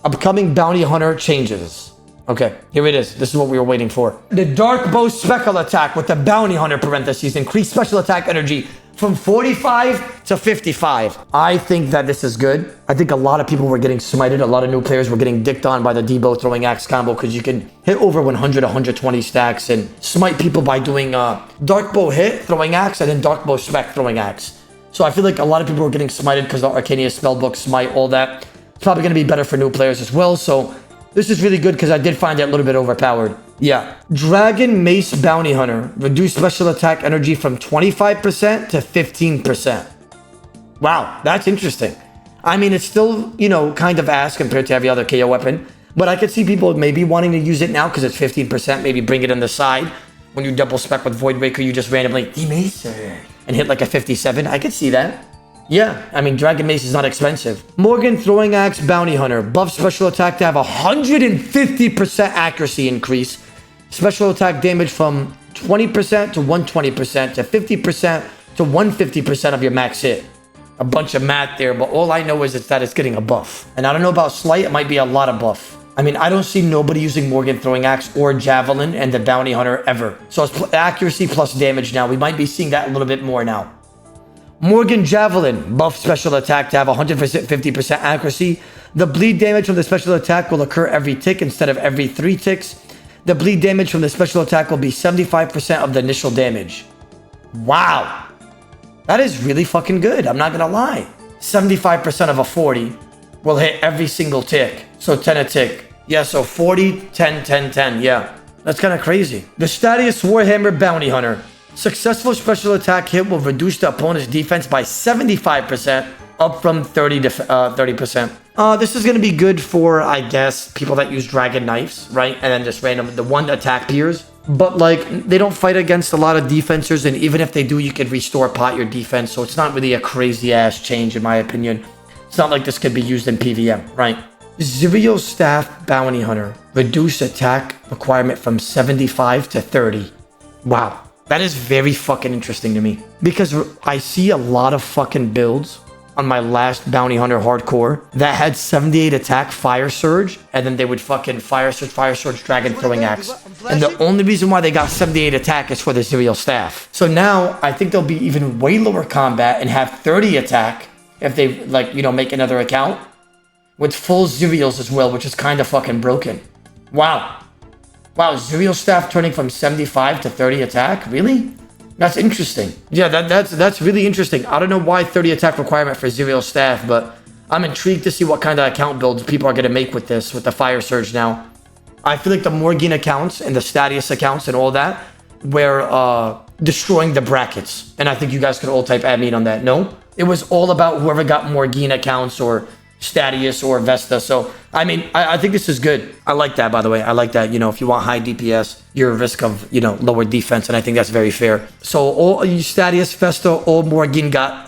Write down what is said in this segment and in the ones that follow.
Upcoming bounty hunter changes. Okay, here it is. This is what we were waiting for. The dark bow speckle attack with the bounty hunter parentheses increased special attack energy from 45 to 55. I think that this is good. I think a lot of people were getting smited. A lot of new players were getting dicked on by the D-bow throwing axe combo because you can hit over 100, 120 stacks and smite people by doing dark bow hit, throwing axe, and then dark bow spec, throwing axe. So I feel like a lot of people were getting smited because the Arcania spellbook, smite, all that. It's probably going to be better for new players as well. So this is really good because I did find it a little bit overpowered. Yeah. Dragon Mace Bounty Hunter. Reduce special attack energy from 25% to 15%. Wow, that's interesting. I mean, it's still, you know, kind of ass compared to every other KO weapon. But I could see people maybe wanting to use it now because it's 15%. Maybe bring it on the side. When you double spec with Void Raker, you just randomly demacer and hit like a 57. I could see that. Yeah, I mean, Dragon Mace is not expensive. Morrigan Throwing Axe Bounty Hunter. Buff special attack to have 150% accuracy increase. Special attack damage from 20% to 120% to 50% to 150% of your max hit. A bunch of math there, but all I know is that it's getting a buff. And I don't know about Slight, it might be a lot of buff. I mean, I don't see nobody using Morrigan Throwing Axe or Javelin and the Bounty Hunter ever. So it's accuracy plus damage now. We might be seeing that a little bit more now. Morrigan Javelin, buff special attack to have 150% accuracy. The bleed damage from the special attack will occur every tick instead of every 3 ticks. The bleed damage from the special attack will be 75% of the initial damage. Wow. That is really fucking good. I'm not gonna lie. 75% of a 40 will hit every single tick. So 10 a tick. Yeah, so 40, 10, 10, 10. Yeah, that's kind of crazy. The Statius Warhammer Bounty Hunter. Successful special attack hit will reduce the opponent's defense by 75%, up from 30%. This is going to be good for, I guess, people that use dragon knives, right? And then just random, the one attack peers. But, like, they don't fight against a lot of defensors, and even if they do, you can restore pot your defense. So it's not really a crazy-ass change, in my opinion. It's not like this could be used in PvM, right? Zuriel Staff Bounty Hunter. Reduce attack requirement from 75 to 30. Wow. That is very fucking interesting to me. Because I see a lot of fucking builds on my last Bounty Hunter Hardcore that had 78 attack, Fire Surge, and then they would fucking Fire Surge, Dragon Throwing Axe. And the only reason why they got 78 attack is for the Zuriel Staff. So now, I think they'll be even way lower combat and have 30 attack if they, like, you know, make another account. With full Zuriels as well, which is kind of fucking broken. Wow. Wow, Zuriel Staff turning from 75 to 30 attack? Really? That's interesting. Yeah, that's really interesting. I don't know why 30 attack requirement for Zuriel Staff, but I'm intrigued to see what kind of account builds people are going to make with this, with the Fire Surge now. I feel like the Morrigan accounts and the Statius accounts and all that were destroying the brackets. And I think you guys could all type admin on that. No? It was all about whoever got Morrigan accounts or Statius or Vesta. So, I mean, I think this is good. I like that, by the way. I like that. You know, if you want high DPS, you're at risk of, you know, lower defense. And I think that's very fair. So, all you Statius, Vesta, all Morrigan got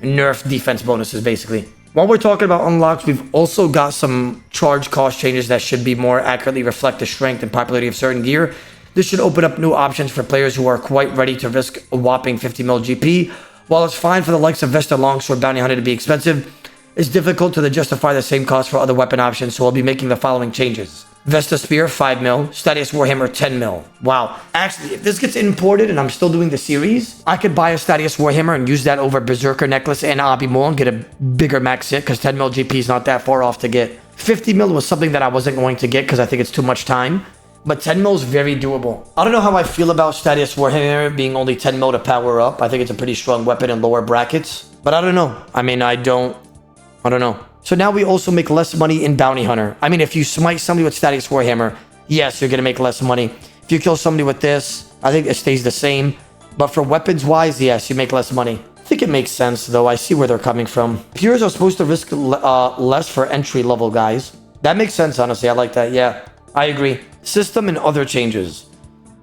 nerf defense bonuses, basically. While we're talking about unlocks, we've also got some charge cost changes that should be more accurately reflect the strength and popularity of certain gear. This should open up new options for players who are quite ready to risk a whopping 50 mil GP. While it's fine for the likes of Vesta Longsword Bounty Hunter to be expensive, it's difficult to justify the same cost for other weapon options, so I'll be making the following changes. Vesta Spear, 5 mil. Statius Warhammer, 10 mil. Wow. Actually, if this gets imported and I'm still doing the series, I could buy a Statius Warhammer and use that over Berserker Necklace and Abi Maul and get a bigger max hit, because 10 mil GP is not that far off to get. 50 mil was something that I wasn't going to get because I think it's too much time. But 10 mil is very doable. I don't know how I feel about Statius Warhammer being only 10 mil to power up. I think it's a pretty strong weapon in lower brackets. But I don't know. I mean, I don't know. So now we also make less money in Bounty Hunter. I mean, if you smite somebody with Statius Warhammer, yes, you're going to make less money. If you kill somebody with this, I think it stays the same. But for weapons-wise, yes, you make less money. I think it makes sense, though. I see where they're coming from. Pures are supposed to risk less for entry-level guys. That makes sense, honestly. I like that. Yeah, I agree. System and other changes.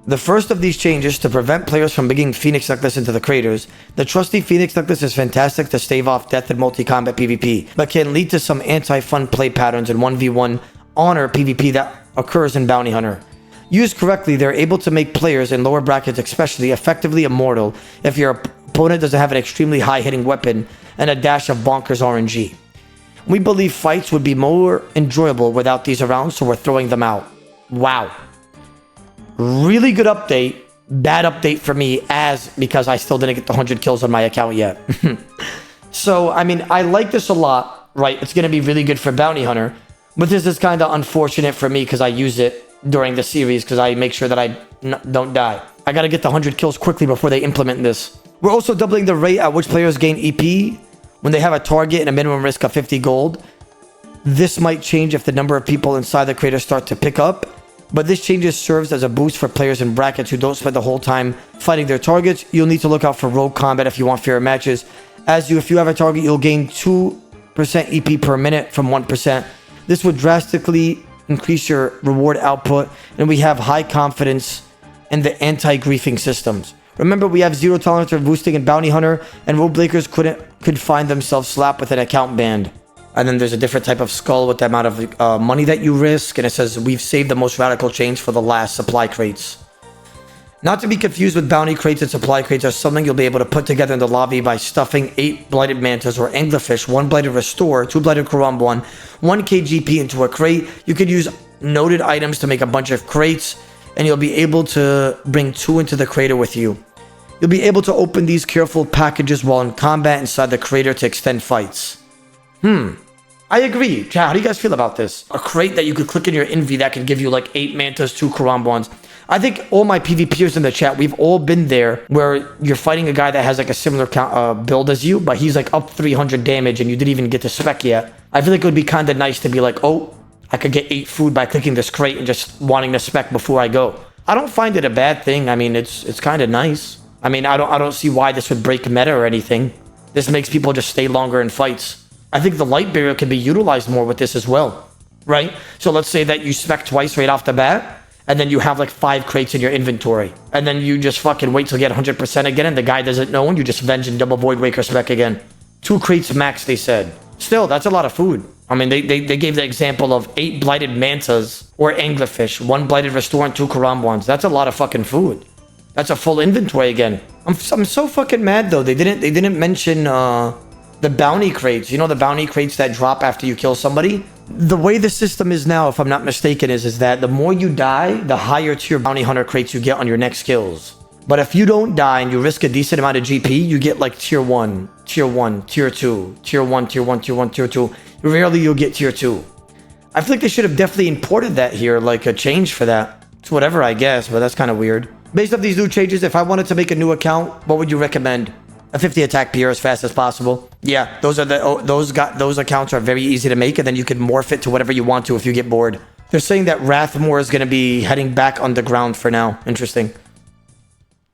The first of these changes to prevent players from bringing Phoenix Necklace into the craters. The trusty Phoenix Necklace is fantastic to stave off death in multi-combat PvP, but can lead to some anti-fun play patterns in 1v1 honor PvP that occurs in Bounty Hunter. Used correctly, they're able to make players in lower brackets especially effectively immortal if your opponent doesn't have an extremely high hitting weapon and a dash of bonkers RNG. We believe fights would be more enjoyable without these around, so we're throwing them out. Wow. Really good update. Bad update for me because I still didn't get the 100 kills on my account yet. So, I mean, I like this a lot, right? It's going to be really good for Bounty Hunter. But this is kind of unfortunate for me because I use it during the series because I make sure that I don't die. I got to get the 100 kills quickly before they implement this. We're also doubling the rate at which players gain EP when they have a target and a minimum risk of 50 gold. This might change if the number of people inside the crater start to pick up. But this change serves as a boost for players in brackets who don't spend the whole time fighting their targets. You'll need to look out for rogue combat if you want fairer matches. If you have a target, you'll gain 2% EP per minute from 1%. This would drastically increase your reward output, and we have high confidence in the anti-griefing systems. Remember, we have 0 tolerance for boosting in Bounty Hunter, and role breakers could find themselves slapped with an account banned. And then there's a different type of skull with the amount of money that you risk, and it says we've saved the most radical change for the last supply crates. Not to be confused with bounty crates and supply crates are something you'll be able to put together in the lobby by stuffing 8 blighted mantas or anglerfish, 1 blighted restore, 2 blighted karambwan, 1 KGP into a crate. You could use noted items to make a bunch of crates, and you'll be able to bring 2 into the crater with you. You'll be able to open these careful packages while in combat inside the crater to extend fights. I agree. Chat, how do you guys feel about this? A crate that you could click in your envy that could give you like 8 mantas, 2 karambwans. I think all my PvPers in the chat, we've all been there where you're fighting a guy that has like a similar build as you, but he's like up 300 damage and you didn't even get to spec yet. I feel like it would be kind of nice to be like, oh, I could get 8 food by clicking this crate and just wanting to spec before I go. I don't find it a bad thing. I mean, it's kind of nice. I mean, I don't see why this would break meta or anything. This makes people just stay longer in fights. I think the light barrier can be utilized more with this as well, right? So let's say that you spec twice right off the bat, and then you have like 5 crates in your inventory, and then you just fucking wait till you get 100% again, and the guy doesn't know, and you just venge and double void waker spec again. 2 crates max, they said. Still, that's a lot of food. I mean, they gave the example of 8 blighted mantas or anglerfish, 1 blighted restore, and 2 karambwans. That's a lot of fucking food. That's a full inventory again. I'm so fucking mad though. They didn't mention the bounty crates. You know, the bounty crates that drop after you kill somebody? The way the system is now, if I'm not mistaken, is that the more you die, the higher tier bounty hunter crates you get on your next kills. But if you don't die and you risk a decent amount of GP, you get like tier 1, tier 1, tier 2, tier 1, tier 1, tier 1, tier 2. Rarely you'll get tier 2. I feel like they should have definitely imported that here, like a change for that. It's whatever, I guess, but that's kind of weird. Based off these new changes, if I wanted to make a new account, what would you recommend? A 50 attack PR as fast as possible. Yeah, those accounts are very easy to make, and then you can morph it to whatever you want to if you get bored. They're saying that Rathmore is going to be heading back underground for now. Interesting.